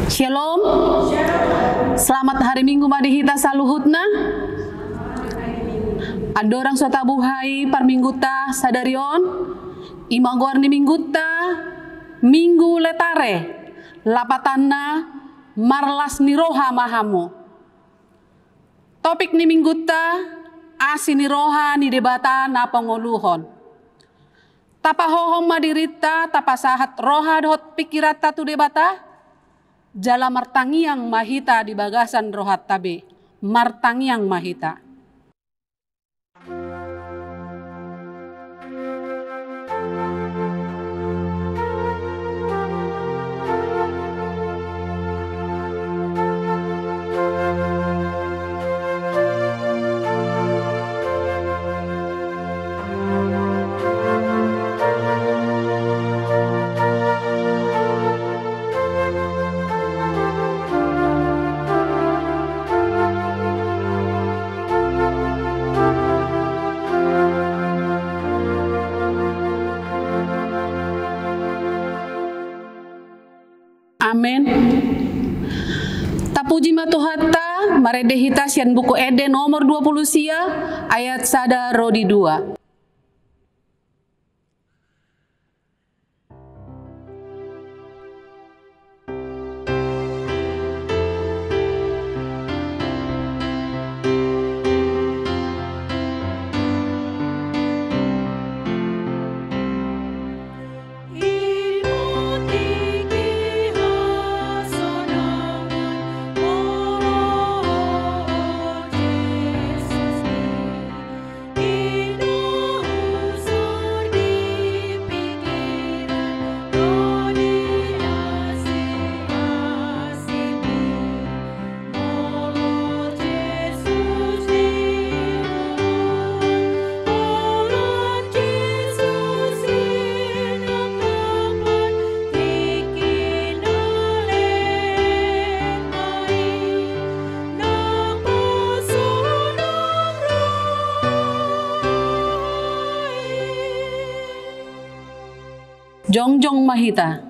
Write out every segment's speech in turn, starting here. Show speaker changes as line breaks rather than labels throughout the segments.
Shalom. Selamat hari Minggu madihita saluhutna. Ada orang suata buhai par mingguta sadarion. Imagor ni mingguta minggu letare. Lapatanna marlas ni roha mahamu. Topik ni mingguta asin ni roha ni debata na pangoluhon. Tapa hohom madirita tapa sahat roha dot pikirat tatu debata. Jala martangiang mahita di bagasan rohat tabe. Martangiang mahita. Amin. Tapuji matuhatta maredehita sian buku Eden nomor 20 sia ayat sada rodi 2. Jongjong mahita.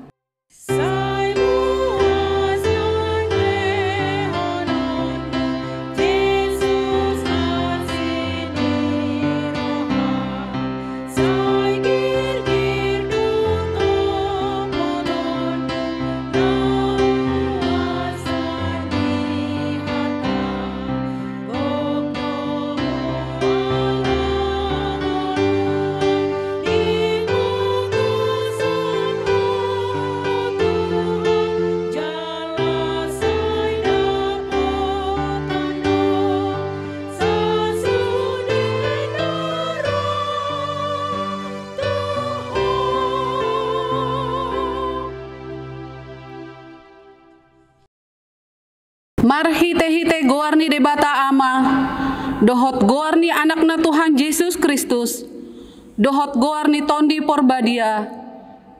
Marhite-hite goarni debata ama, dohot goarni anakna Tuhan Yesus Kristus, dohot goarni tondi porbadia,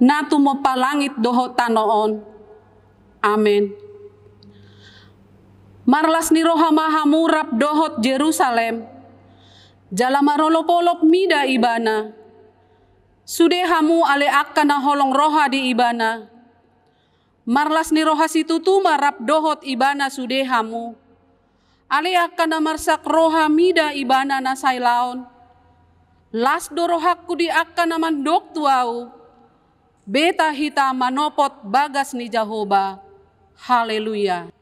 natu mopalangit dohot tanoon. Amin. Marlas ni roha mahamurap dohot Jerusalem, jala marolopolop mida ibana, sudehamu ale akkana holong roha di ibana. Marlas ni roha situtu marap dohot ibana sudehamu. Ale akan marsak roha mida ibana na sailaon. Las dorohakku di akan naman dok tuau. Beta hita manopot bagas ni Jehovah. Haleluya.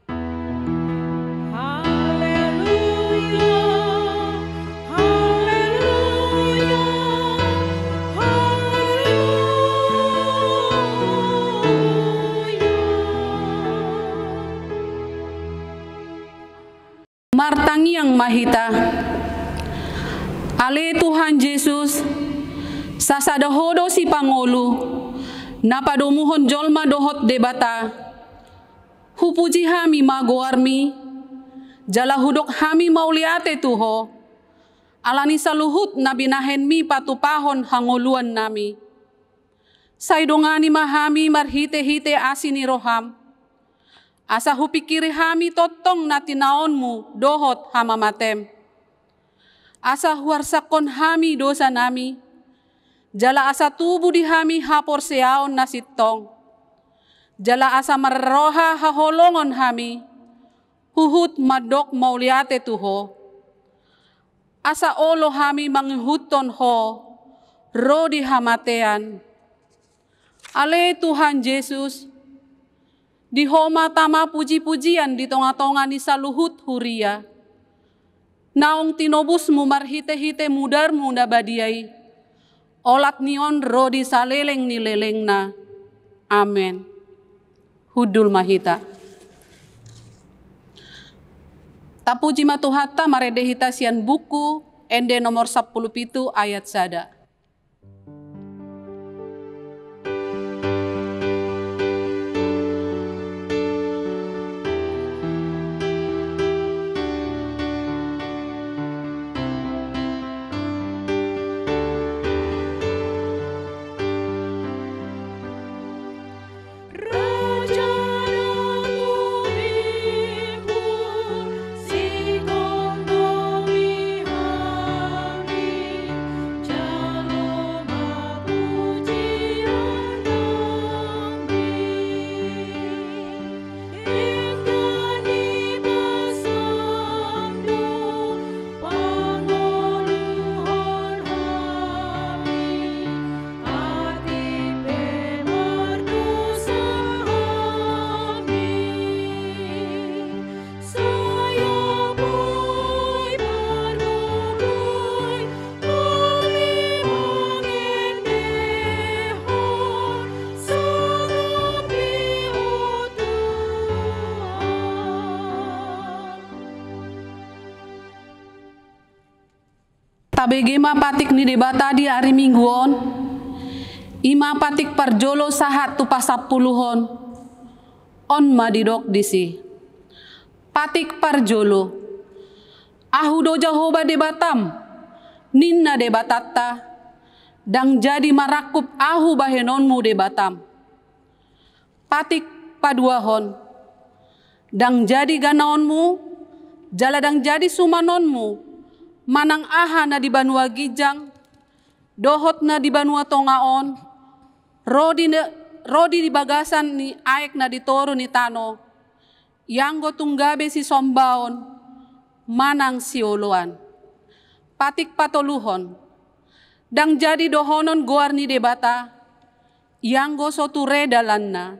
Martangiang mahita. Ale Tuhan Yesus sasadahodo si Pangulu napadomuhon jolma dohot debata hupuji hami magoarmi jala hudok hami mauliate tuho alani saluhut nabinahen mi patupahon hangoluan nami saidongani mahami marhite-hite asini roham asa hupikiri hami totong natinaonmu dohot hamamatem. Asa huarsakon hami dosa nami. Jala asa tubuh di hami hapor seaon nasitong. Jala asa marroha haholongon hami, huhut madok mauliate tuho. Asa olo hami manghuton ho, rodi hamatean. Ale Tuhan Yesus, di homa tama puji-pujian di tonga-tonga ni saluhut huria. Naong tinobusmu marhite-hite mudarmu na badiai. Olat nion rodi saleleng ni leleng na. Amen. Hudul mahita. Tapuji matuhata maredehita sian buku ende nomor 17 ayat sada. Tabegema patik ni debata di hari mingguon, ima patik parjolo sahat tu pasapuluhon, on madidok disi. Patik parjolo, ahu do Jehovah debatam, ninna debatatta, dang jadi marakup ahu bahenonmu debatam. Patik paduahon, dang jadi ganaonmu, jala dang jadi sumanonmu, manang aha na di banua gijang, dohot na di banua tongaon, rodi di bagasan ni aek na di toro ni tano, yanggo tunggabe si sombaon, manang si oloan. Patik patoluhon, dang jadi dohonon goar ni debata, yanggo soture dalanna,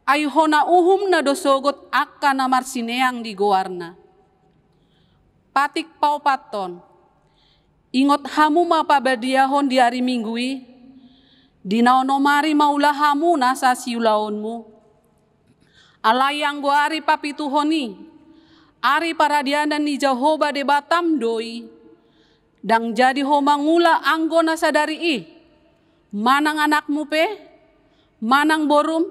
ayuhona uhum na dosogot akka na marsineang di goarna. Patik paupaton, ingot hamu mapabadiahon di hari minggui, di naonomari maulah hamu nasa siulaonmu. Alayang go ari papituhoni, ari paradianan ni Jehovah debatam doi, dang jadi homangula anggo nasadari manang anakmu pe, manang borum,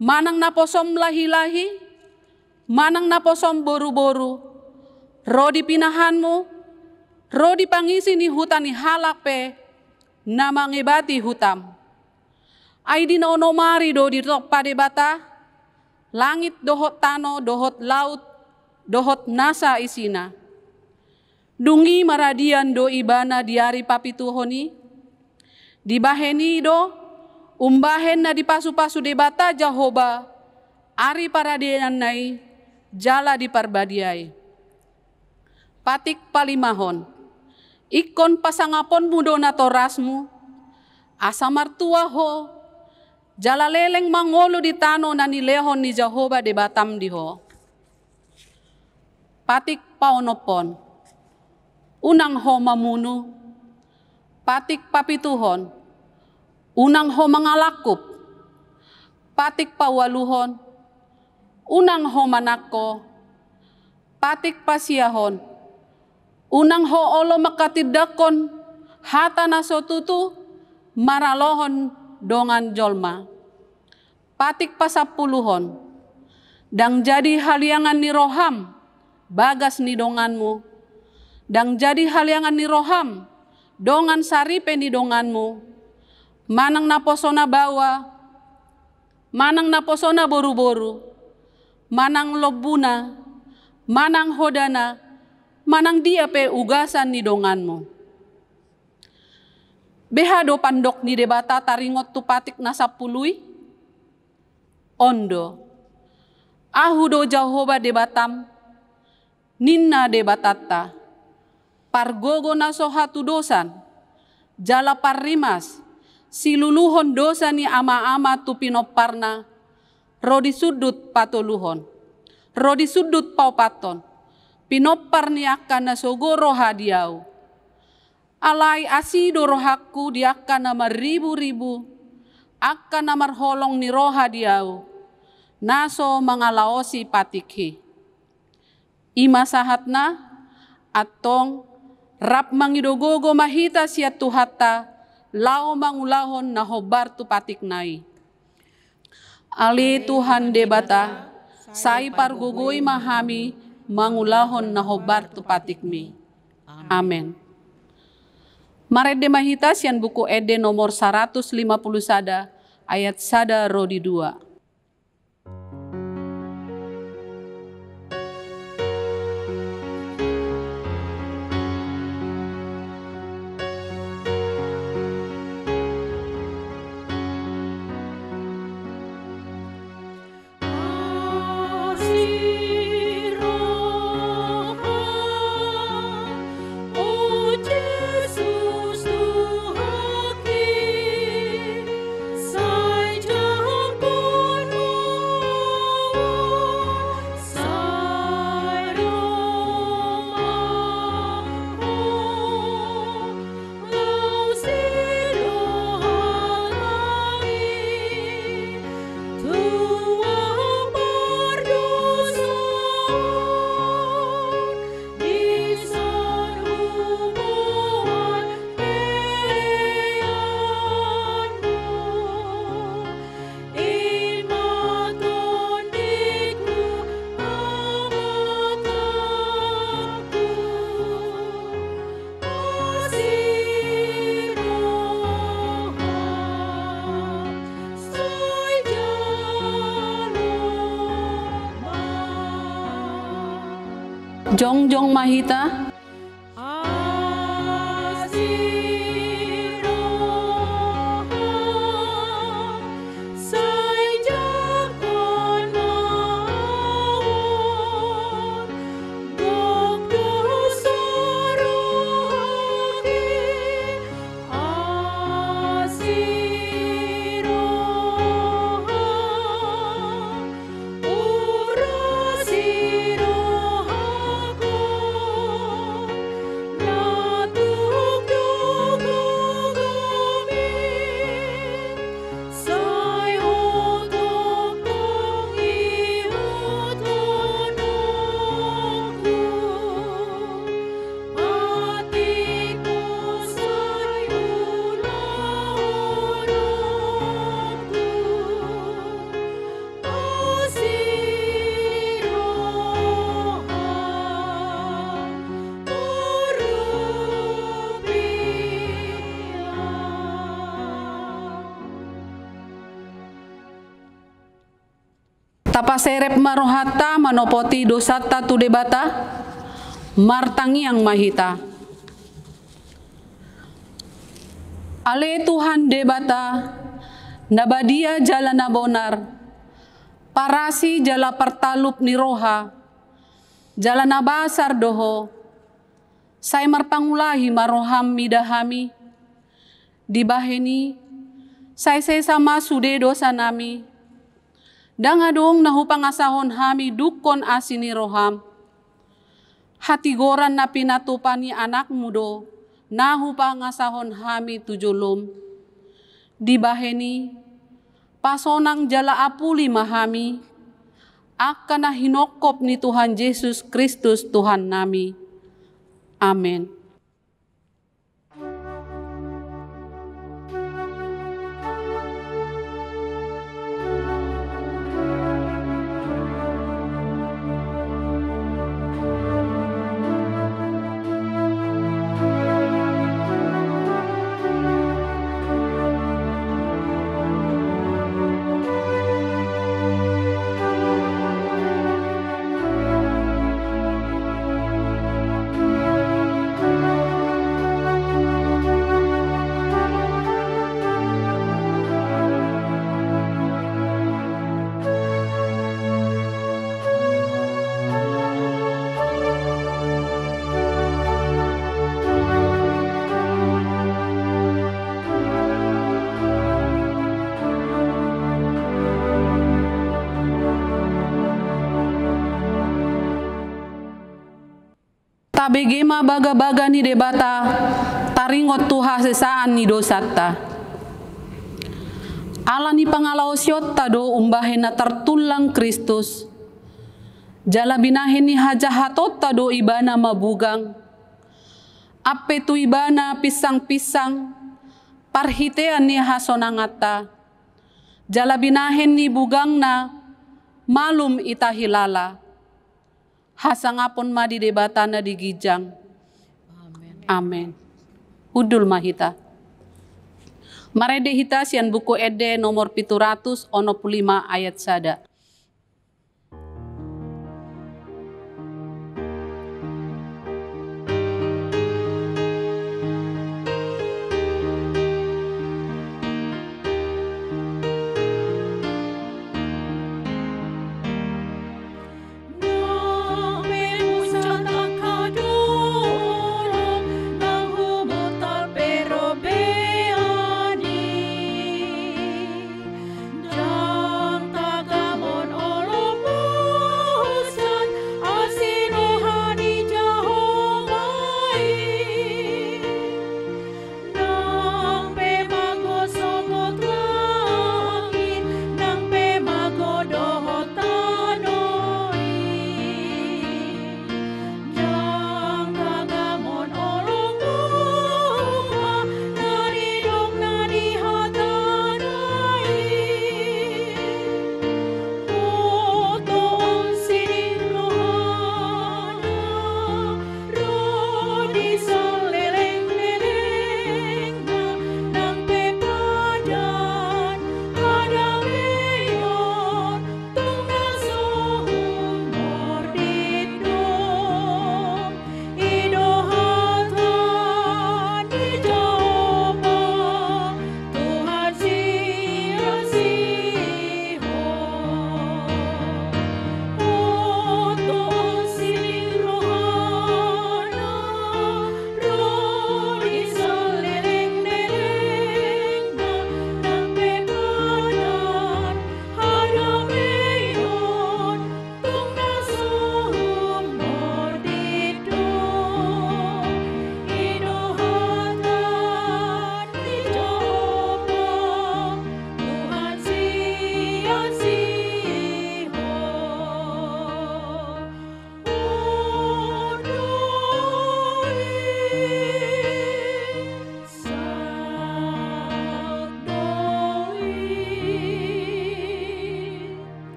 manang naposom lahi-lahi, manang naposom boru-boru, rodi pinahanmu, rodi pangisi ni hutan ni halak pe, na mangebati hutam. Ay di naonomari do di tok padebata, langit dohot tano, dohot laut, dohot nasa isina. Dungi maradian do ibana di hari papituhoni, dibaheni do, umbahen na di pasu-pasu debata Jehovah, ari paradian nai, jala di parbadiai. Patik palimahon, ikon pasangapon mudo na torasmu, asa martua ho, jala leleng mangolo di tano na nilehon ni Jehovah debatam diho. Patik paonopon, unang ho mamunu, patik papituhon, unang ho mangalakup, patik pawaluhon, unang ho manako, patik pasiyahon, unang ho olo makatidakon, hata na sotutu, maralohon dongan jolma. Patik pasapuluhon, dang jadi haliangan ni roham, bagas ni donganmu, dang jadi haliangan ni roham, dongan saripe ni donganmu, manang naposona bawa, manang naposona boru-boru, manang lobuna, manang hodana, manang dia pe ugasan ni donganmu. Behado pandok ni debata taringot tu patik na sapului, ondo. Ahu do Jehovah de batam, ninna de batata. Pargogo na sohatu dosan, jala parrimas, siluluhon dosa ni ama-ama tu pinoparna, rodi sudut patoluhon, rodi sudut paupaton, pinopar ni akan na sogoro hadiau. Alai asido rohaku di akan na ribu-ribu, akan na marholong ni roha diau, naso mangalaosi patikhi. Ima sahatna, atong rap mangidogogo mahita siya tuhata, lao mangulahon na hobar tu patiknai. Ali Tuhan debata, sai pargugoi mahami, mangulahon na hobar tu patikmi. Amen. Marede mahita sian buku Ede nomor 150 sada, ayat sada rodi 2. Jongjong mahita, tapaserep marohata manopoti dosata tu debata, martangiang mahita. Ale Tuhan debata, nabadia jala nabonar, parasi jala partalup ni roha, jala nabasar doho, say marpangulahi maroham midahami, dibaheni, say sama sude dosa nami, dangadong nahupangasahon hami dukon asini roham. Hatigoran na pinatupan ni anak mudo, nahupangasahon hami tujulum. Dibaheni, pasonang jala apuli mahami, akan na hinokop ni Tuhan Yesus Kristus Tuhan nami. Amen. Tabegema baga-baga ni debata, taringot tuha sesaan ni dosata. Ala ni pangalaosyot tado umbahen na tertulang Kristus. Jala binahin ni hajahatot tado ibana mabugang. Ape tu ibana pisang-pisang, parhitean ni hasonangata. Jala binahin ni bugang na malum itahilala. Hasangapon madi debatana di gijang. Amen. Udul mahita. Marede hita sian buku ede nomor 705 ayat sada.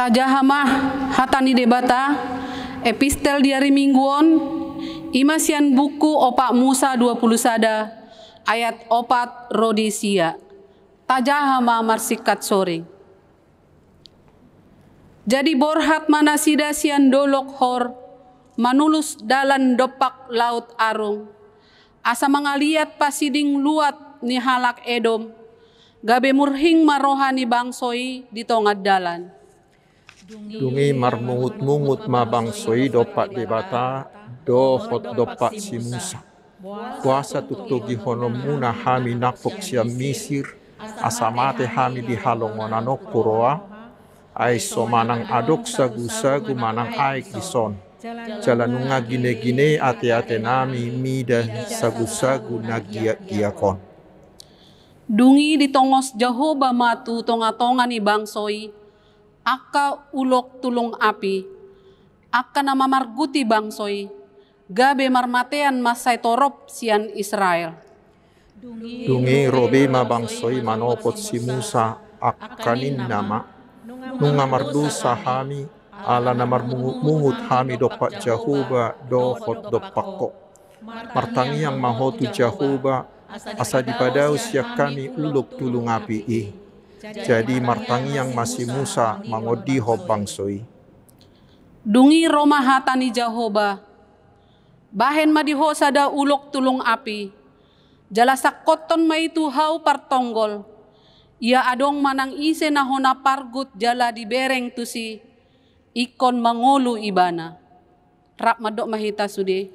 Tajahamah hatani debata epistel diari mingguon imasian buku opak Musa 20 sada ayat opat rodisia. Tajahama marsikat sore. Jadi borhat manasida sian dolok hor manulus dalan dopak laut arung. Asa mangaliat pasiding luat ni halak Edom. Gabe murhing marohani bangsoi di tongad dalan.
Dungi marmungut-mungut mabangsoi dopak debata dohot dopak si Musa. Kuasa tutugi hono muna hami napok siam Misir asamate hami di halong mananok kuroa ay so manang adok sagu-sagu manang aik di son. Jalanunga gine-gine ate-ate nami mida sagu-sagu nagia-giakon.
Dungi di tongos Jehovah matu tonga-tonga ni bangsoi. Aka ulok tulung api, aka nama marguti bangsoi, gabe marmatean masai torop sian Israel.
Dungi robe ma bangsoi manopot si Musa akanin nama, nunga mardusa hami, ala namar mungut hami dopak Jehovah dohot dopakko. Martangi yang mahotu Jehovah, asa dipadau siak kami ulok tulung api Jadi martangi yang masih Musa mangodi ho bangsoi.
Dungi Roma hatani Jehovah. Bahen madiho sada ulok tulung api. Jalasak koton maitu hau partonggol. Ia adong manang ise nahona pargut jala di bereng tusi. Ikon mangolu ibana. Rap madok mahita sude.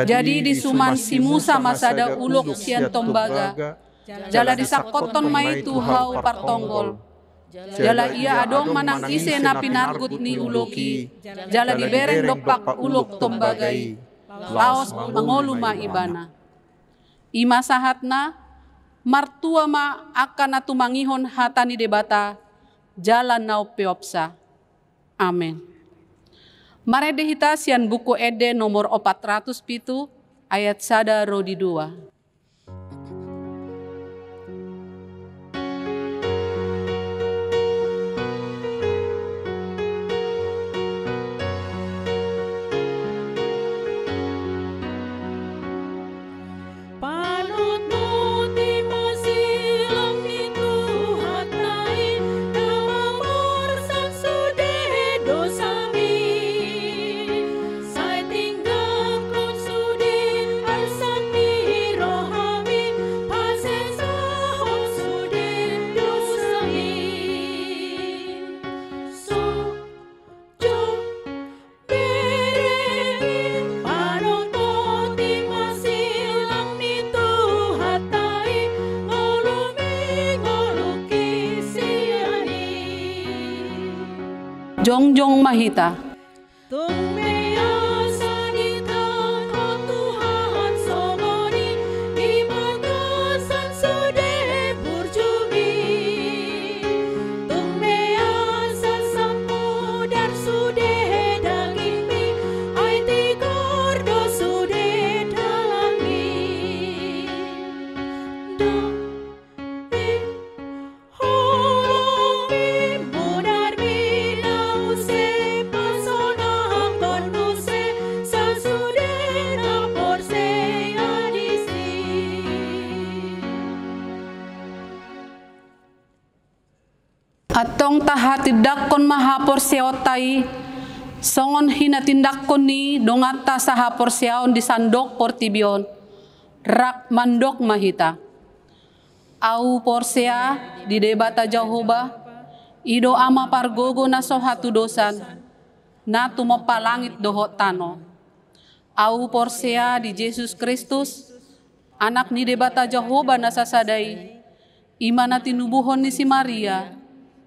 Jadi di suman si Musa masada ulok sian tombaga. Jala di sakoton mai tu hau partonggol. Jala ia adong manang ise na pinargut ni uloki, jala libereng dopak ulok tombagai, laos mangolu ma ibana. Ima sahatna, martua ma akan natumangihon hatani debata, jalan nau peopsa. Amin. Marede hita sian buku Ede nomor 407 ayat 1 rodi 2. Jongjong mahita. Atong tahatidakon mahapor seotai, songon hinatindakon ni dongata sahapor seaon di sandok portibion, rak mandok mahita. Au porsea di debata Jehovah, ido ama pargogo na sohatu dosan, na tumapalangit dohot tano. Au porsea di Yesus Kristus, anak ni debata Jehovah na sasadai, ima na tinubuhon ni si Maria,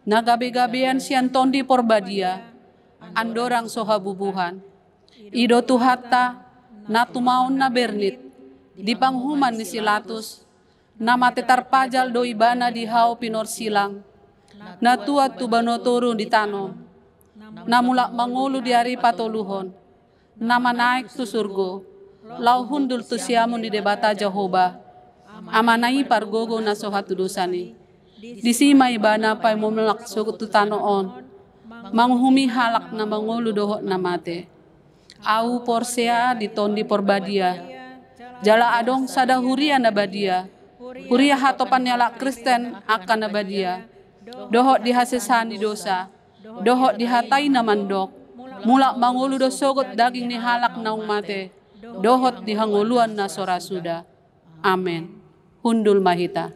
nagabe-gabean sian tondi porbadia, andorang sohabubuhan. Ido tuhata, natumaon na bernit, di panghuman ni Silatus, na matetarpajal do ibana di hao pinor silang, na tuat tu banotoro di tano, na mulak mangulu di hari patoluhon, na manaik tu surgo, lau hundul tu siamun di debata Jehovah, amanai pargogo na sohatu dosani. Di sima ibana pay mumelak sugot tu tanoon, manghumi halak na mangulu dohot na mate. Au porsea di tondi porbadia, jala adong sada huria na badia, huria hatopan nyala Kristen akan na badia, dohot dihasesani dosa, dohot dihatai na mandok, mulak mangulu do sogot daging ni halak na mate, dohot dihanguluan na sorasuda. Amen. Hundul mahita.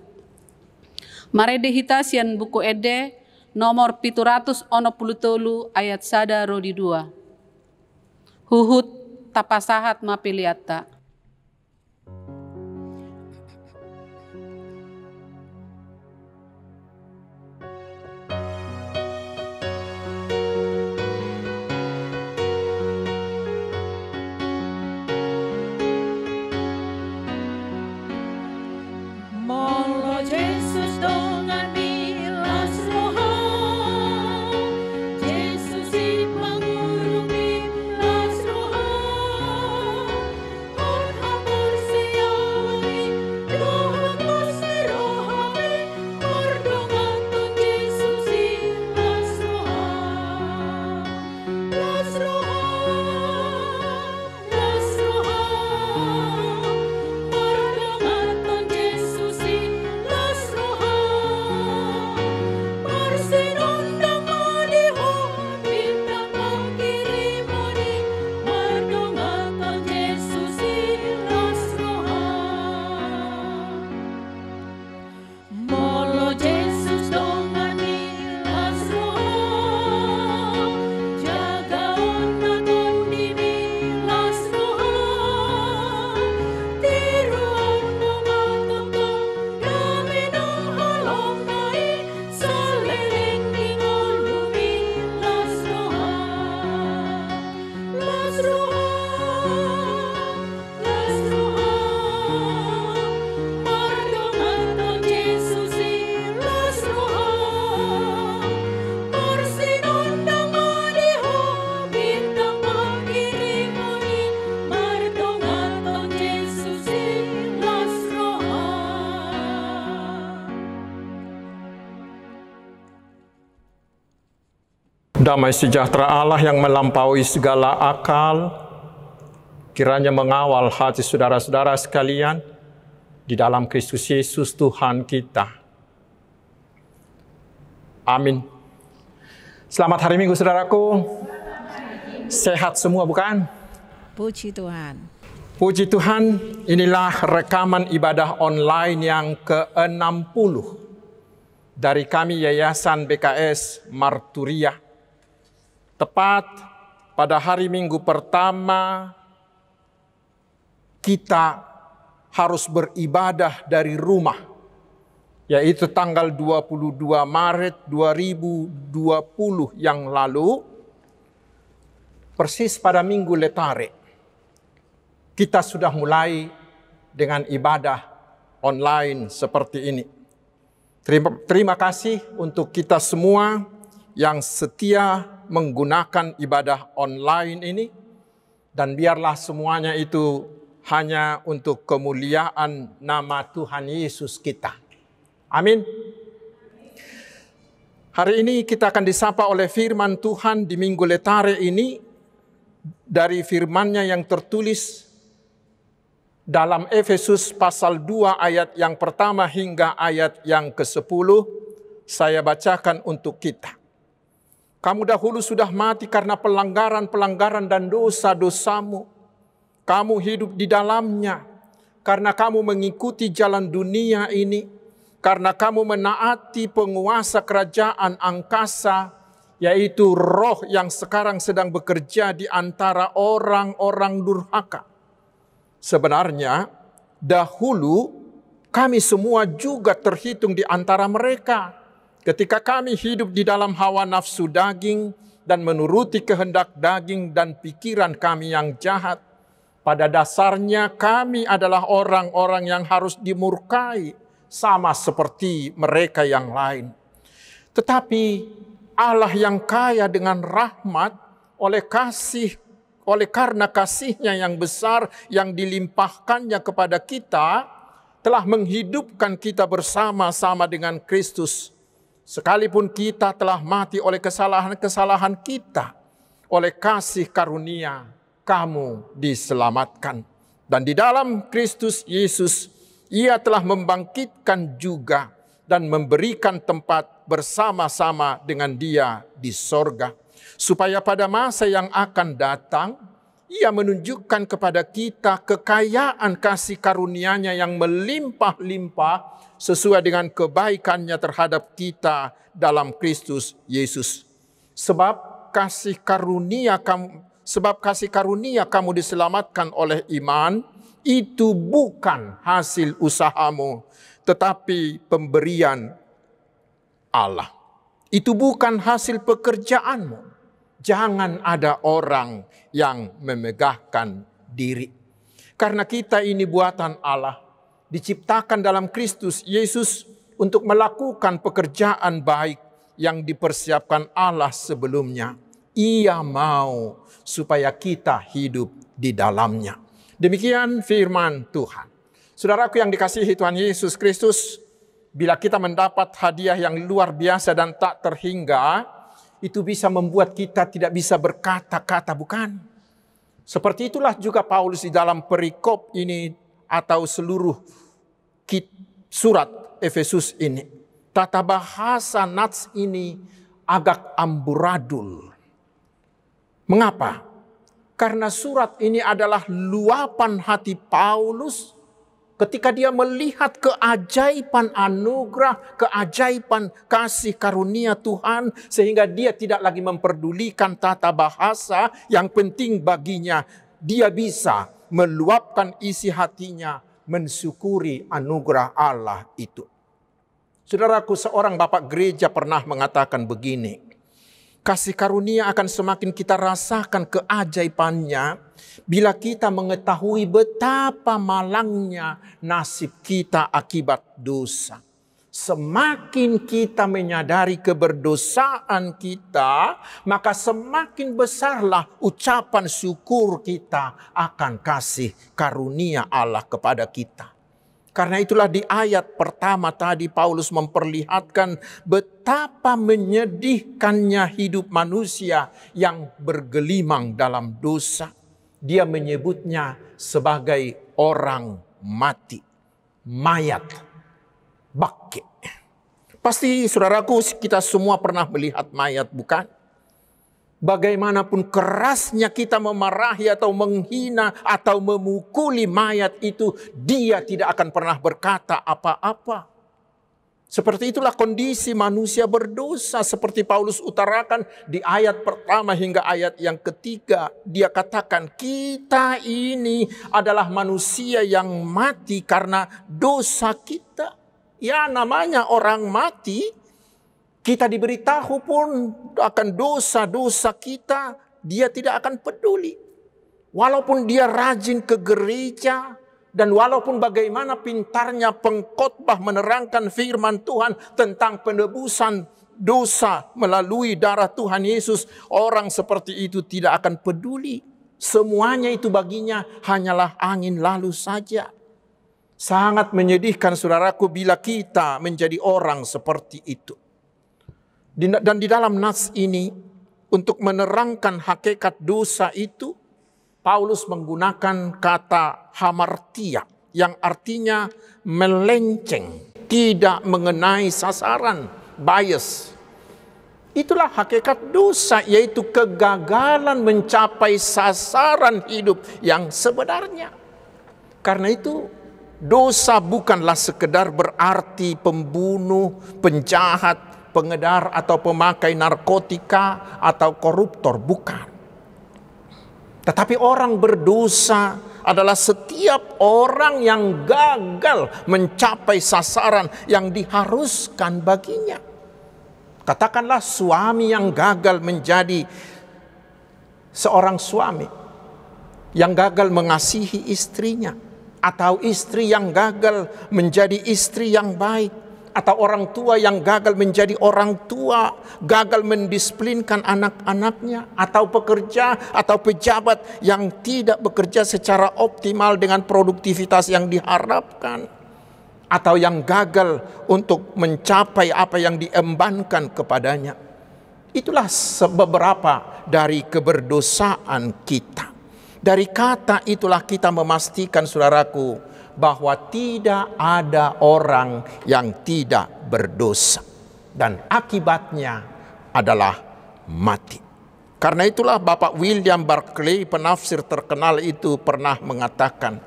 Marede hita sian buku Ede nomor 763 ayat 1 rodi 2. Huhut tapasahat mapiliata.
Oh
Damai sejahtera Allah yang melampaui segala akal, kiranya mengawal hati saudara-saudara sekalian di dalam Kristus Yesus Tuhan kita. Amin. Selamat hari Minggu, saudaraku. Sehat semua, bukan?
Puji Tuhan.
Puji Tuhan, inilah rekaman ibadah online yang ke-60 dari kami Yayasan BKS Marturia. Tepat pada hari Minggu pertama, kita harus beribadah dari rumah, yaitu tanggal 22 Maret 2020 yang lalu, persis pada Minggu Letare. Kita sudah mulai dengan ibadah online seperti ini. Terima kasih untuk kita semua yang setia menggunakan ibadah online ini, dan biarlah semuanya itu hanya untuk kemuliaan nama Tuhan Yesus kita. Amin. Hari ini kita akan disapa oleh firman Tuhan di Minggu Letare ini dari firman-Nya yang tertulis dalam Efesus pasal 2 ayat yang pertama hingga ayat yang ke-10. Saya bacakan untuk kita. Kamu dahulu sudah mati karena pelanggaran-pelanggaran dan dosa-dosamu. Kamu hidup di dalamnya karena kamu mengikuti jalan dunia ini, karena kamu menaati penguasa kerajaan angkasa, yaitu roh yang sekarang sedang bekerja di antara orang-orang durhaka. Sebenarnya, dahulu kami semua juga terhitung di antara mereka. Ketika kami hidup di dalam hawa nafsu daging dan menuruti kehendak daging dan pikiran kami yang jahat, pada dasarnya kami adalah orang-orang yang harus dimurkai sama seperti mereka yang lain. Tetapi Allah yang kaya dengan rahmat oleh karena kasih-Nya yang besar yang dilimpahkannya kepada kita, telah menghidupkan kita bersama-sama dengan Kristus. Sekalipun kita telah mati oleh kesalahan-kesalahan kita, oleh kasih karunia kamu diselamatkan. Dan di dalam Kristus Yesus, Ia telah membangkitkan juga dan memberikan tempat bersama-sama dengan Dia di sorga. Supaya pada masa yang akan datang, Ia menunjukkan kepada kita kekayaan kasih karunia-Nya yang melimpah-limpah sesuai dengan kebaikan-Nya terhadap kita dalam Kristus Yesus. Sebab kasih karunia kamu diselamatkan oleh iman, itu bukan hasil usahamu, tetapi pemberian Allah. Itu bukan hasil pekerjaanmu. Jangan ada orang yang memegahkan diri. Karena kita ini buatan Allah, diciptakan dalam Kristus Yesus untuk melakukan pekerjaan baik yang dipersiapkan Allah sebelumnya. Ia mau supaya kita hidup di dalamnya. Demikian firman Tuhan. Saudaraku yang dikasihi Tuhan Yesus Kristus, bila kita mendapat hadiah yang luar biasa dan tak terhingga, itu bisa membuat kita tidak bisa berkata-kata, bukan? Seperti itulah juga Paulus di dalam perikop ini atau seluruh surat Efesus ini. Tata bahasa nats ini agak amburadul. Mengapa? Karena surat ini adalah luapan hati Paulus ketika dia melihat keajaiban anugerah, keajaiban kasih karunia Tuhan, sehingga dia tidak lagi memperdulikan tata bahasa. Yang penting baginya, dia bisa meluapkan isi hatinya, mensyukuri anugerah Allah itu. Saudaraku, seorang bapak gereja pernah mengatakan begini, kasih karunia akan semakin kita rasakan keajaibannya bila kita mengetahui betapa malangnya nasib kita akibat dosa. Semakin kita menyadari keberdosaan kita, maka semakin besarlah ucapan syukur kita akan kasih karunia Allah kepada kita. Karena itulah di ayat pertama tadi Paulus memperlihatkan betapa menyedihkannya hidup manusia yang bergelimang dalam dosa. Dia menyebutnya sebagai orang mati, mayat, bangkit. Pasti saudaraku kita semua pernah melihat mayat, bukan? Bagaimanapun kerasnya kita memarahi atau menghina atau memukuli mayat itu, dia tidak akan pernah berkata apa-apa. Seperti itulah kondisi manusia berdosa, seperti Paulus utarakan di ayat pertama hingga ayat yang ketiga. Dia katakan kita ini adalah manusia yang mati karena dosa kita. Ya, namanya orang mati. Kita diberitahu pun akan dosa-dosa kita, dia tidak akan peduli. Walaupun dia rajin ke gereja, dan walaupun bagaimana pintarnya pengkhotbah menerangkan firman Tuhan tentang penebusan dosa melalui darah Tuhan Yesus, orang seperti itu tidak akan peduli. Semuanya itu baginya hanyalah angin lalu saja. Sangat menyedihkan saudaraku bila kita menjadi orang seperti itu. Dan di dalam nas ini, untuk menerangkan hakikat dosa itu, Paulus menggunakan kata hamartia, yang artinya melenceng, tidak mengenai sasaran, bias. Itulah hakikat dosa, yaitu kegagalan mencapai sasaran hidup yang sebenarnya. Karena itu, dosa bukanlah sekedar berarti pembunuh, penjahat, pengedar atau pemakai narkotika atau koruptor, bukan. Tetapi orang berdosa adalah setiap orang yang gagal mencapai sasaran yang diharuskan baginya. Katakanlah suami yang gagal menjadi seorang suami, yang gagal mengasihi istrinya, atau istri yang gagal menjadi istri yang baik, atau orang tua yang gagal menjadi orang tua, gagal mendisiplinkan anak-anaknya, atau pekerja atau pejabat yang tidak bekerja secara optimal dengan produktivitas yang diharapkan, atau yang gagal untuk mencapai apa yang diembankan kepadanya. Itulah beberapa dari keberdosaan kita. Dari kata itulah kita memastikan, saudaraku, bahwa tidak ada orang yang tidak berdosa, dan akibatnya adalah mati. Karena itulah Bapak William Barclay, penafsir terkenal itu, pernah mengatakan,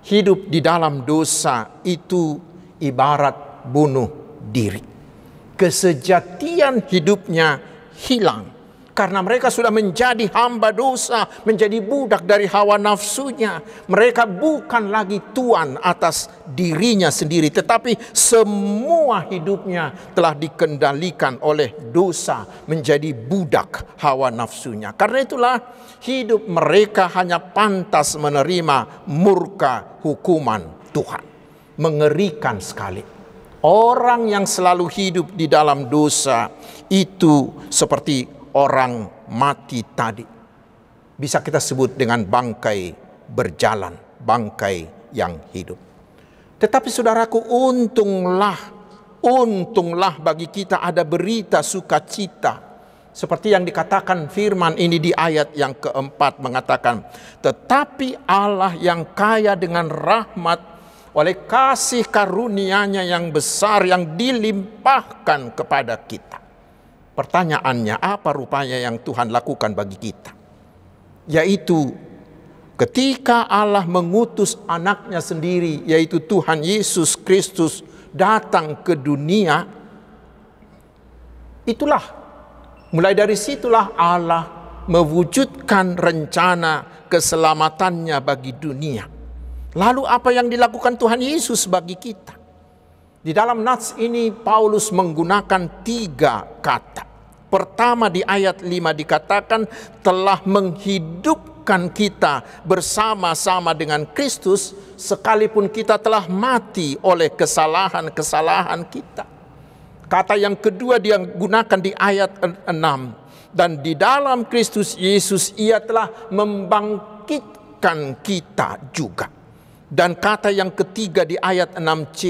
hidup di dalam dosa itu ibarat bunuh diri. Kesejatian hidupnya hilang karena mereka sudah menjadi hamba dosa, menjadi budak dari hawa nafsunya. Mereka bukan lagi tuan atas dirinya sendiri, tetapi semua hidupnya telah dikendalikan oleh dosa, menjadi budak hawa nafsunya. Karena itulah hidup mereka hanya pantas menerima murka hukuman Tuhan. Mengerikan sekali. Orang yang selalu hidup di dalam dosa itu seperti orang mati tadi. Bisa kita sebut dengan bangkai berjalan, bangkai yang hidup. Tetapi saudaraku, untunglah bagi kita ada berita sukacita. Seperti yang dikatakan firman ini di ayat yang keempat mengatakan, tetapi Allah yang kaya dengan rahmat oleh kasih karunia-Nya yang besar yang dilimpahkan kepada kita. Pertanyaannya, apa rupanya yang Tuhan lakukan bagi kita? Yaitu ketika Allah mengutus anaknya sendiri, yaitu Tuhan Yesus Kristus, datang ke dunia, mulai dari situlah Allah mewujudkan rencana keselamatannya bagi dunia. Lalu apa yang dilakukan Tuhan Yesus bagi kita? Di dalam nats ini Paulus menggunakan 3 kata. Pertama, di ayat 5 dikatakan telah menghidupkan kita bersama-sama dengan Kristus sekalipun kita telah mati oleh kesalahan-kesalahan kita. Kata yang kedua dia gunakan di ayat 6, dan di dalam Kristus Yesus ia telah membangkitkan kita juga. Dan kata yang ketiga di ayat 6c,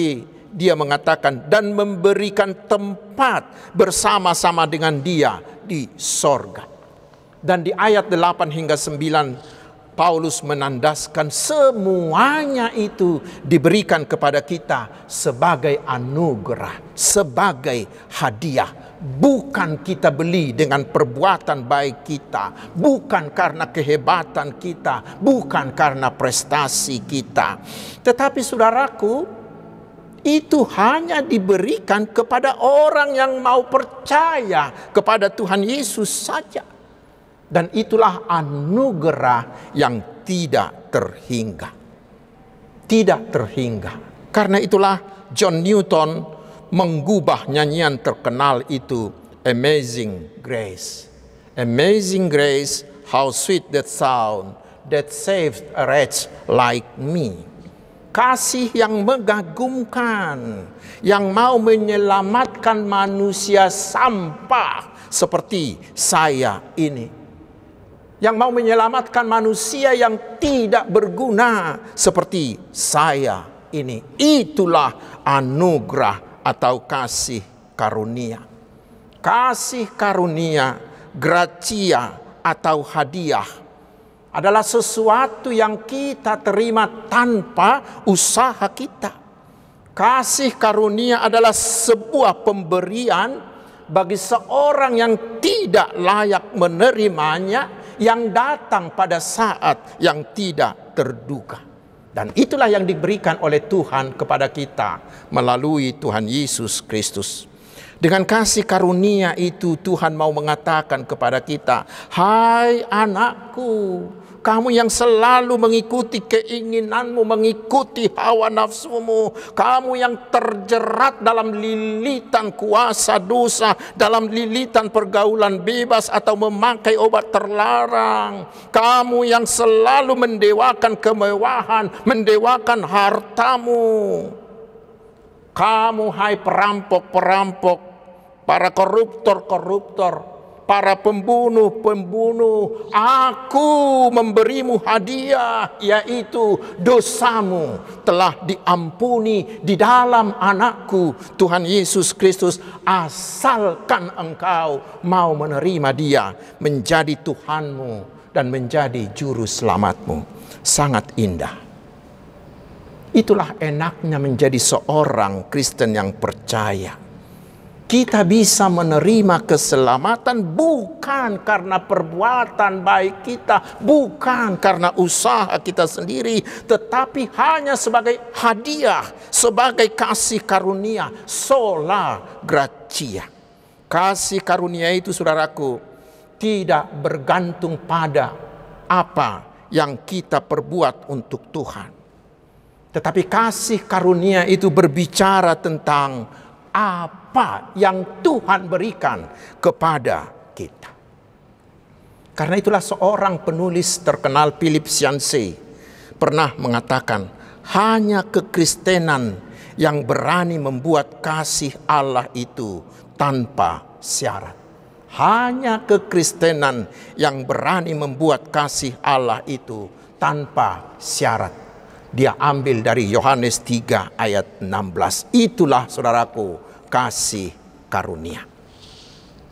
dia mengatakan, dan memberikan tempat bersama-sama dengan dia di sorga. Dan di ayat 8 hingga 9, Paulus menandaskan semuanya itu diberikan kepada kita sebagai anugerah, sebagai hadiah. Bukan kita beli dengan perbuatan baik kita, bukan karena kehebatan kita, bukan karena prestasi kita. Tetapi saudaraku, itu hanya diberikan kepada orang yang mau percaya kepada Tuhan Yesus saja. Dan itulah anugerah yang tidak terhingga. Tidak terhingga. Karena itulah John Newton mengubah nyanyian terkenal itu, Amazing Grace. Amazing Grace, how sweet that sound that saved a wretch like me. Kasih yang mengagumkan, yang mau menyelamatkan manusia sampah seperti saya ini. Yang mau menyelamatkan manusia yang tidak berguna seperti saya ini. Itulah anugerah atau kasih karunia. Kasih karunia, gratia atau hadiah adalah sesuatu yang kita terima tanpa usaha kita. Kasih karunia adalah sebuah pemberian bagi seorang yang tidak layak menerimanya, yang datang pada saat yang tidak terduga. Dan itulah yang diberikan oleh Tuhan kepada kita melalui Tuhan Yesus Kristus. Dengan kasih karunia itu Tuhan mau mengatakan kepada kita, hai anakku, kamu yang selalu mengikuti keinginanmu, mengikuti hawa nafsumu, kamu yang terjerat dalam lilitan kuasa dosa, dalam lilitan pergaulan bebas atau memakai obat terlarang, kamu yang selalu mendewakan kemewahan, mendewakan hartamu, kamu hai perampok-perampok, para koruptor-koruptor, para pembunuh-pembunuh, aku memberimu hadiah, yaitu dosamu telah diampuni di dalam anakku Tuhan Yesus Kristus, asalkan engkau mau menerima dia menjadi Tuhanmu dan menjadi juru selamatmu. Sangat indah. Itulah enaknya menjadi seorang Kristen yang percaya. Kita bisa menerima keselamatan bukan karena perbuatan baik kita, bukan karena usaha kita sendiri, tetapi hanya sebagai hadiah, sebagai kasih karunia, sola gratia. Kasih karunia itu, saudaraku, tidak bergantung pada apa yang kita perbuat untuk Tuhan. Tetapi kasih karunia itu berbicara tentang apa yang Tuhan berikan kepada kita. Karena itulah seorang penulis terkenal, Philip Yancey, pernah mengatakan, hanya kekristenan yang berani membuat kasih Allah itu tanpa syarat. Hanya kekristenan yang berani membuat kasih Allah itu tanpa syarat. Dia ambil dari Yohanes 3 ayat 16. Itulah, saudaraku, kasih karunia.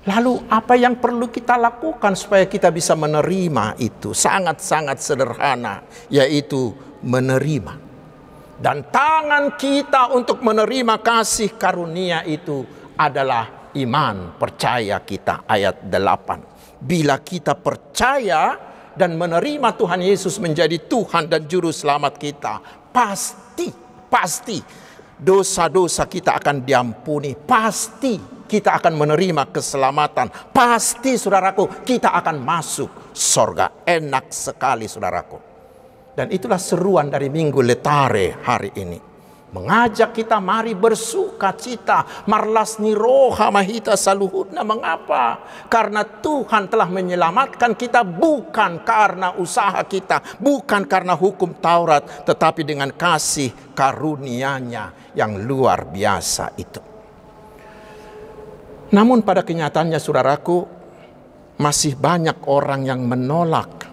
Lalu apa yang perlu kita lakukan supaya kita bisa menerima itu? Sangat-sangat sederhana, yaitu menerima. Dan tangan kita untuk menerima kasih karunia itu adalah iman, percaya kita, ayat 8. Bila kita percaya dan menerima Tuhan Yesus menjadi Tuhan dan Juru Selamat kita, pasti dosa-dosa kita akan diampuni, pasti kita akan menerima keselamatan, pasti, saudaraku, kita akan masuk sorga. Enak sekali, saudaraku. Dan itulah seruan dari Minggu Letare hari ini. Mengajak kita mari bersuka cita, marlas niroha mahita saluhudna. Mengapa? Karena Tuhan telah menyelamatkan kita bukan karena usaha kita, bukan karena hukum Taurat, tetapi dengan kasih karunia-Nya yang luar biasa itu. Namun pada kenyataannya, saudaraku, masih banyak orang yang menolak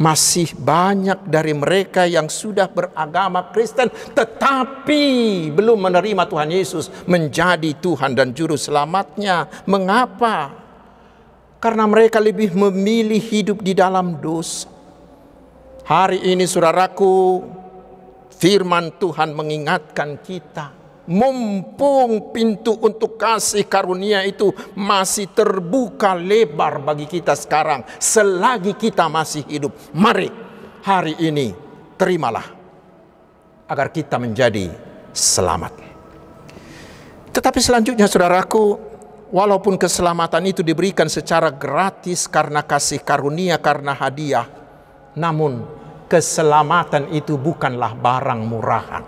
Masih banyak dari mereka yang sudah beragama Kristen tetapi belum menerima Tuhan Yesus menjadi Tuhan dan Juru Selamatnya. Mengapa? Karena mereka lebih memilih hidup di dalam dosa. Hari ini saudaraku, firman Tuhan mengingatkan kita, mumpung pintu untuk kasih karunia itu masih terbuka lebar bagi kita sekarang, selagi kita masih hidup, mari hari ini terimalah agar kita menjadi selamat. Tetapi selanjutnya saudaraku, walaupun keselamatan itu diberikan secara gratis karena kasih karunia, karena hadiah, namun keselamatan itu bukanlah barang murahan.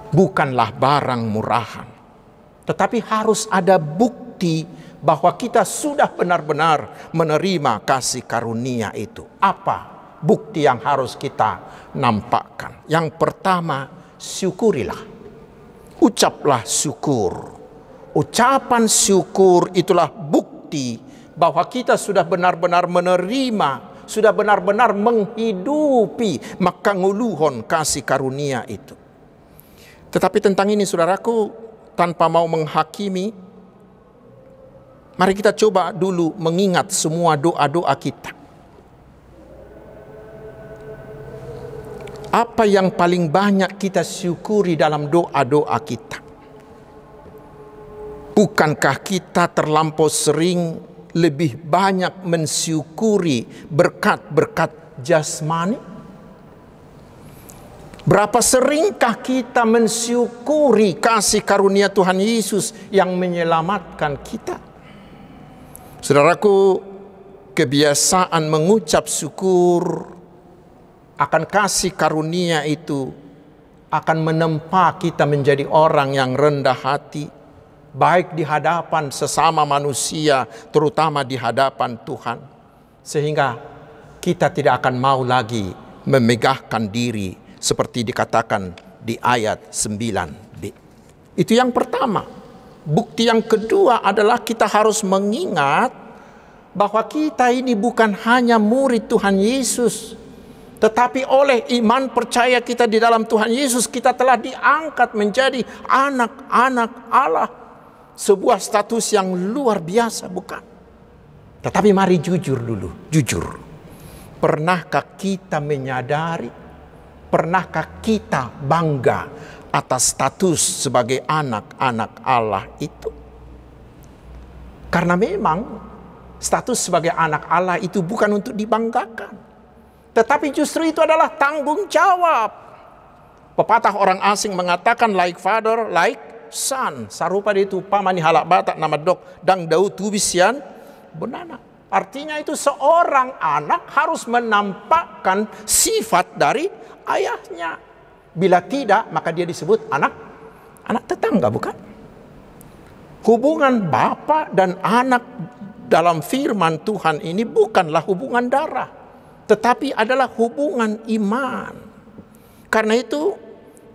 Bukanlah barang murahan, tetapi harus ada bukti bahwa kita sudah benar-benar menerima kasih karunia itu. Apa bukti yang harus kita nampakkan? Yang pertama, syukurilah. Ucaplah syukur. Ucapan syukur itulah bukti bahwa kita sudah benar-benar menerima, sudah benar-benar menghidupi makanguluhon kasih karunia itu. Tetapi tentang ini saudaraku, tanpa mau menghakimi, mari kita coba dulu mengingat semua doa-doa kita. Apa yang paling banyak kita syukuri dalam doa-doa kita? Bukankah kita terlampau sering lebih banyak mensyukuri berkat-berkat jasmani? Berapa seringkah kita mensyukuri kasih karunia Tuhan Yesus yang menyelamatkan kita? Saudaraku, kebiasaan mengucap syukur akan kasih karunia itu akan menempa kita menjadi orang yang rendah hati, baik di hadapan sesama manusia, terutama di hadapan Tuhan. Sehingga kita tidak akan mau lagi memegahkan diri seperti dikatakan di ayat 9b. Itu yang pertama. Bukti yang kedua adalah kita harus mengingat bahwa kita ini bukan hanya murid Tuhan Yesus, tetapi oleh iman percaya kita di dalam Tuhan Yesus, kita telah diangkat menjadi anak-anak Allah. Sebuah status yang luar biasa, bukan? Tetapi mari jujur dulu, jujur. Pernahkah kita menyadari, pernahkah kita bangga atas status sebagai anak-anak Allah itu? Karena memang status sebagai anak Allah itu bukan untuk dibanggakan, tetapi justru itu adalah tanggung jawab. Pepatah orang asing mengatakan like father, like son. Sarupa itu pamani halak batak nama dok dang dau tubisian benana. Artinya itu seorang anak harus menampakkan sifat dari ayahnya. Bila tidak, maka dia disebut anak tetangga, bukan? Hubungan bapa dan anak dalam firman Tuhan ini bukanlah hubungan darah, tetapi adalah hubungan iman. Karena itu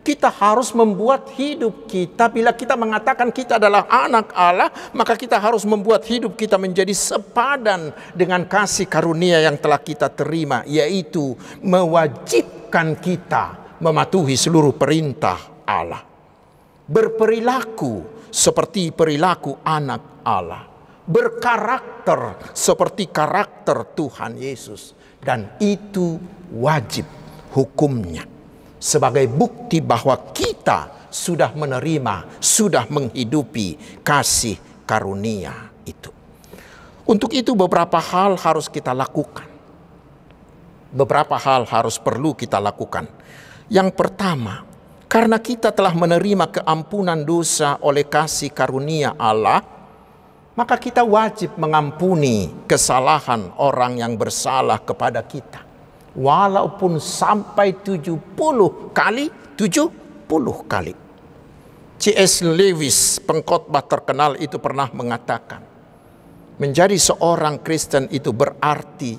kita harus membuat hidup kita, bila kita mengatakan kita adalah anak Allah, maka kita harus membuat hidup kita menjadi sepadan dengan kasih karunia yang telah kita terima, yaitu mewajibkan kita mematuhi seluruh perintah Allah. Berperilaku seperti perilaku anak Allah. Berkarakter seperti karakter Tuhan Yesus. Dan itu wajib hukumnya. Sebagai bukti bahwa kita sudah menerima, sudah menghidupi kasih karunia itu. Untuk itu beberapa hal harus kita lakukan. Beberapa hal harus perlu kita lakukan. Yang pertama, karena kita telah menerima keampunan dosa oleh kasih karunia Allah, maka kita wajib mengampuni kesalahan orang yang bersalah kepada kita. Walaupun sampai 70 kali. C.S. Lewis, pengkhotbah terkenal itu pernah mengatakan, menjadi seorang Kristen itu berarti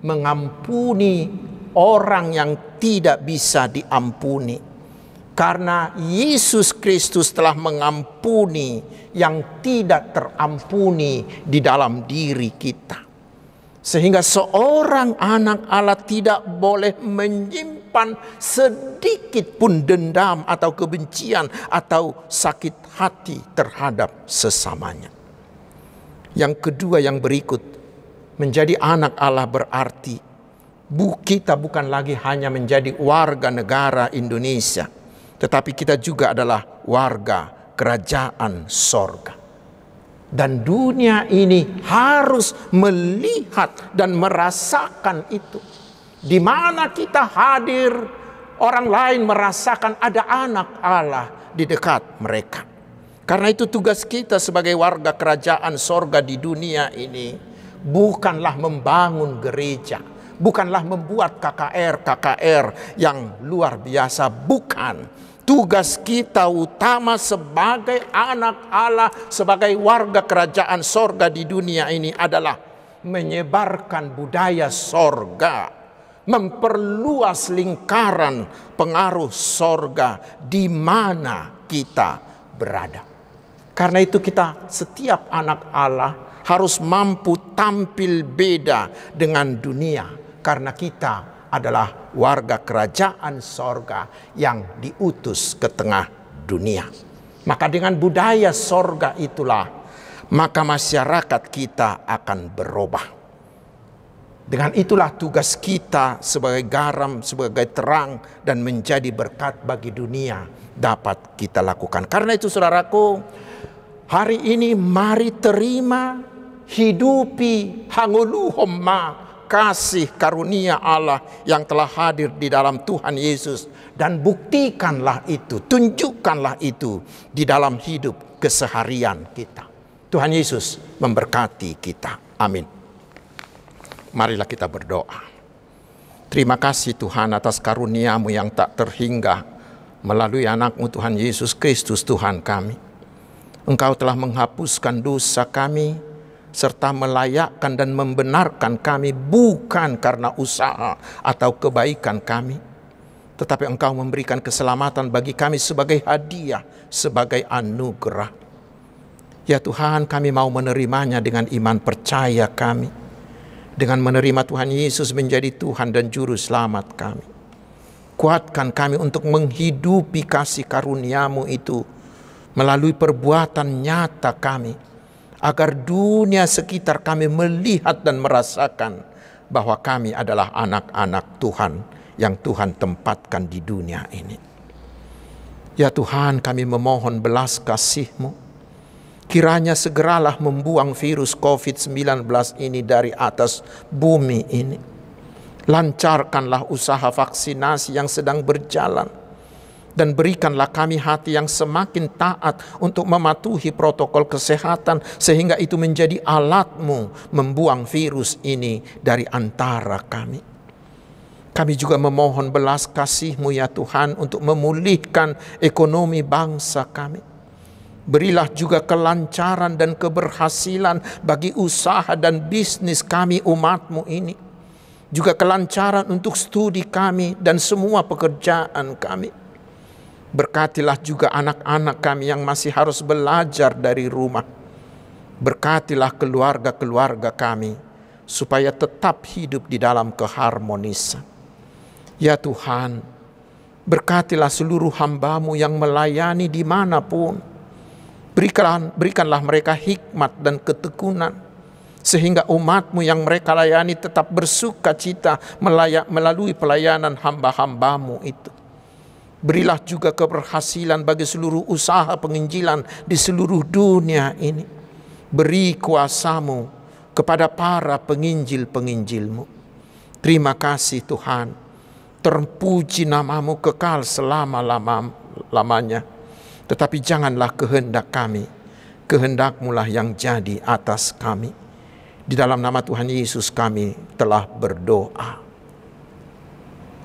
mengampuni orang yang tidak bisa diampuni. Karena Yesus Kristus telah mengampuni yang tidak terampuni di dalam diri kita. Sehingga seorang anak Allah tidak boleh menyimpan sedikit pun dendam atau kebencian atau sakit hati terhadap sesamanya. Yang kedua yang berikut, menjadi anak Allah berarti kita bukan lagi hanya menjadi warga negara Indonesia, tetapi kita juga adalah warga kerajaan sorga. Dan dunia ini harus melihat dan merasakan itu. Di mana kita hadir, orang lain merasakan ada anak Allah di dekat mereka. Karena itu tugas kita sebagai warga kerajaan sorga di dunia ini bukanlah membangun gereja, bukanlah membuat KKR yang luar biasa, bukan. Tugas kita utama sebagai anak Allah, sebagai warga kerajaan sorga di dunia ini adalah menyebarkan budaya sorga, memperluas lingkaran pengaruh sorga di mana kita berada. Karena itu setiap anak Allah harus mampu tampil beda dengan dunia, karena kita adalah warga kerajaan sorga yang diutus ke tengah dunia. Maka dengan budaya sorga itulah, maka masyarakat kita akan berubah. Dengan itulah tugas kita sebagai garam, sebagai terang, dan menjadi berkat bagi dunia dapat kita lakukan. Karena itu saudaraku, hari ini mari terima, hidupi hanguluhomma, kasih karunia Allah yang telah hadir di dalam Tuhan Yesus, dan buktikanlah itu, tunjukkanlah itu di dalam hidup keseharian kita. Tuhan Yesus memberkati kita. Amin. Marilah kita berdoa. Terima kasih Tuhan atas karunia-Mu yang tak terhingga melalui anak-Mu Tuhan Yesus Kristus Tuhan kami. Engkau telah menghapuskan dosa kami, serta melayakkan dan membenarkan kami bukan karena usaha atau kebaikan kami, tetapi Engkau memberikan keselamatan bagi kami sebagai hadiah, sebagai anugerah. Ya Tuhan, kami mau menerimanya dengan iman percaya kami, dengan menerima Tuhan Yesus menjadi Tuhan dan Juru Selamat kami. Kuatkan kami untuk menghidupi kasih karunia-Mu itu melalui perbuatan nyata kami, agar dunia sekitar kami melihat dan merasakan bahwa kami adalah anak-anak Tuhan yang Tuhan tempatkan di dunia ini. Ya Tuhan, kami memohon belas kasih-Mu. Kiranya segeralah membuang virus COVID-19 ini dari atas bumi ini. Lancarkanlah usaha vaksinasi yang sedang berjalan. Dan berikanlah kami hati yang semakin taat untuk mematuhi protokol kesehatan, sehingga itu menjadi alat-Mu membuang virus ini dari antara kami. Kami juga memohon belas kasih-Mu ya Tuhan untuk memulihkan ekonomi bangsa kami. Berilah juga kelancaran dan keberhasilan bagi usaha dan bisnis kami umat-Mu ini. Juga kelancaran untuk studi kami dan semua pekerjaan kami. Berkatilah juga anak-anak kami yang masih harus belajar dari rumah. Berkatilah keluarga-keluarga kami supaya tetap hidup di dalam keharmonisan. Ya Tuhan, berkatilah seluruh hamba-Mu yang melayani dimanapun. Berikanlah mereka hikmat dan ketekunan, sehingga umat-Mu yang mereka layani tetap bersuka cita melalui pelayanan hamba-hamba-Mu itu. Berilah juga keberhasilan bagi seluruh usaha penginjilan di seluruh dunia ini. Beri kuasa-Mu kepada para penginjil-penginjil-Mu. Terima kasih Tuhan. Terpuji nama-Mu kekal selama-lamanya. Tetapi janganlah kehendak kami, kehendak-Mu lah yang jadi atas kami. Di dalam nama Tuhan Yesus kami telah berdoa.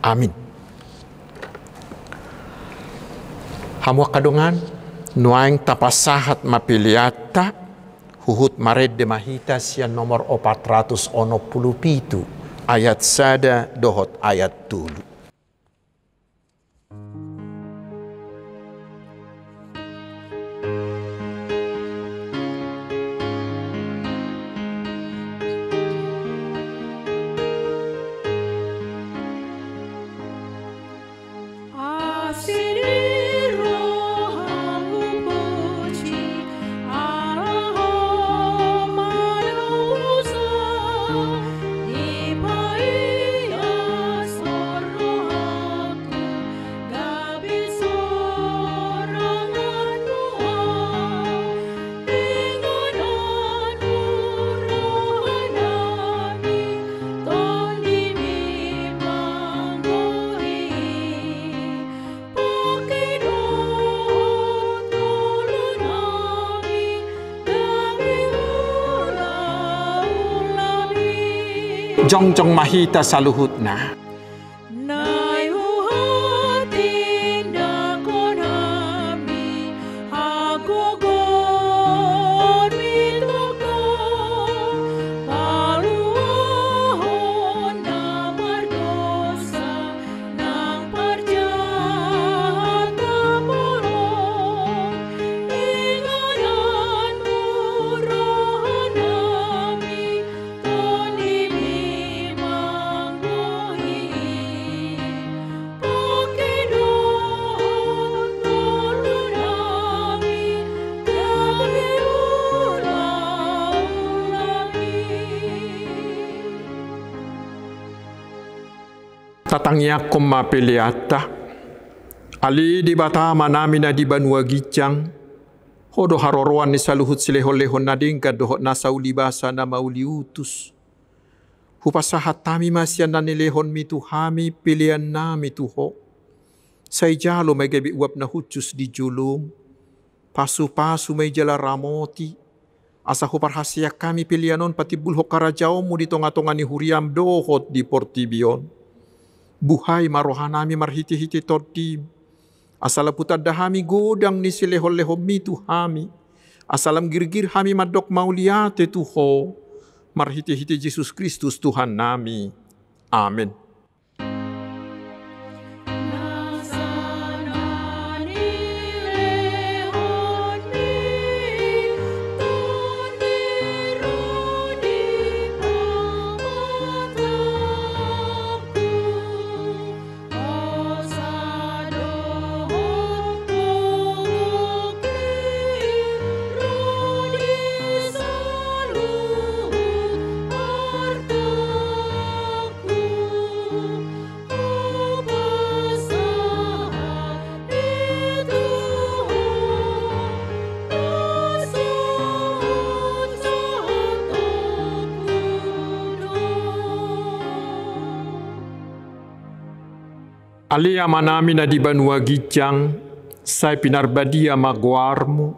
Amin. Hamu kadungan nuaing tapasahat mapiliata huhut mared de mahita sian nomor 417 ayat sada dohot ayat tulu. Jongjong mahita saluhutna. Tatangnya koma peliata, ali di bata manami na di Banua Gijang, hodo haroroan ni saluhut silehon-lehon na dingka dohot nasa ulibasa na mauliutus. Hupasahat tami masyan na nilehon mitu hami pilihan na mituho. Say jalo may gabi uwap na hutsus di julung, pasu-pasu may jala ramoti, asa huparhasya kami pilihanon pati bulhok karajaw mo dito nga tonga ni huriam dohot di Portibion. Buhay marohanami marhiti-hiti tortim. Asala putad dahami godang ni silehol-lehom mitu hami. Asalam girgir hami madok mauliate tuho. Marhiti-hiti Yesus Kristus Tuhan nami. Amin. Alia manami na di Banua Gijang, say pinarbadia magwarmu,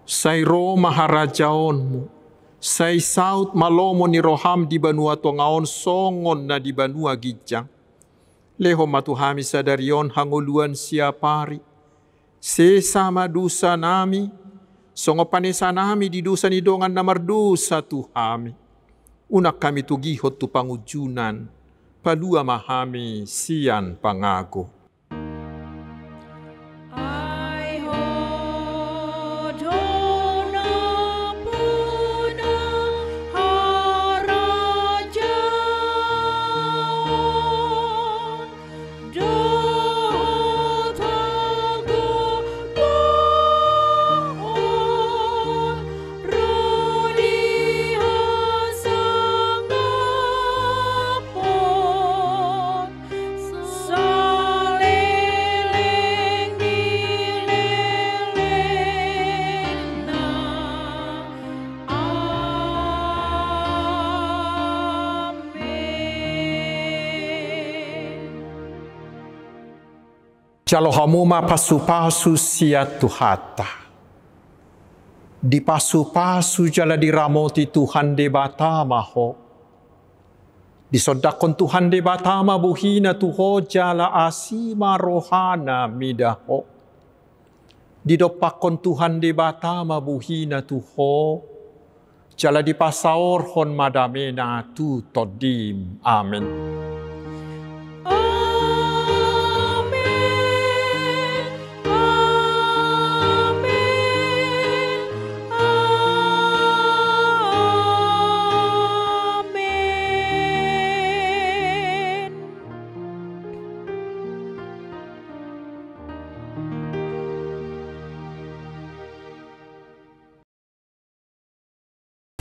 say Roma harajaonmu, say saut malomo ni roham di Banua Tongaon songon na di Banua Gijang. Leho matuhami sadarion hanguluan siapari, sesama dusa nami, songo panesa nami di dusa ni dongan na mardusa tuhami. Unak kami tugihot tu pangujunan, palua mahami sian pangago. Jalo hamuma pasu-pasu siat tuhata. Di pasu-pasu jala diramoti Tuhan de batama ho. Disodakon Tuhan de batama buhina tuho jala asima rohana midaho. Didopakon Tuhan de batama buhina tuho jala dipasaor hon madamena tu todim. Amin.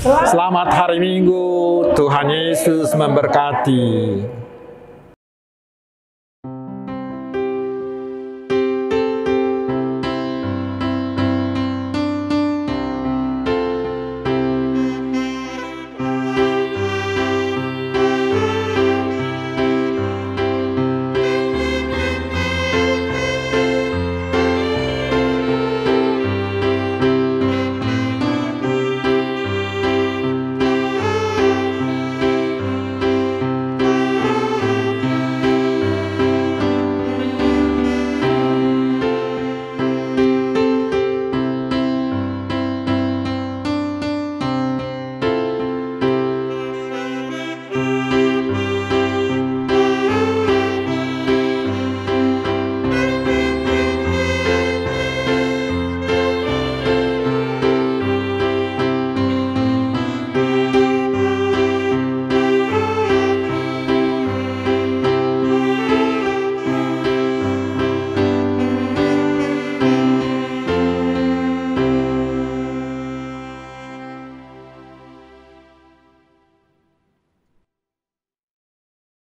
Selamat hari Minggu, Tuhan Yesus memberkati.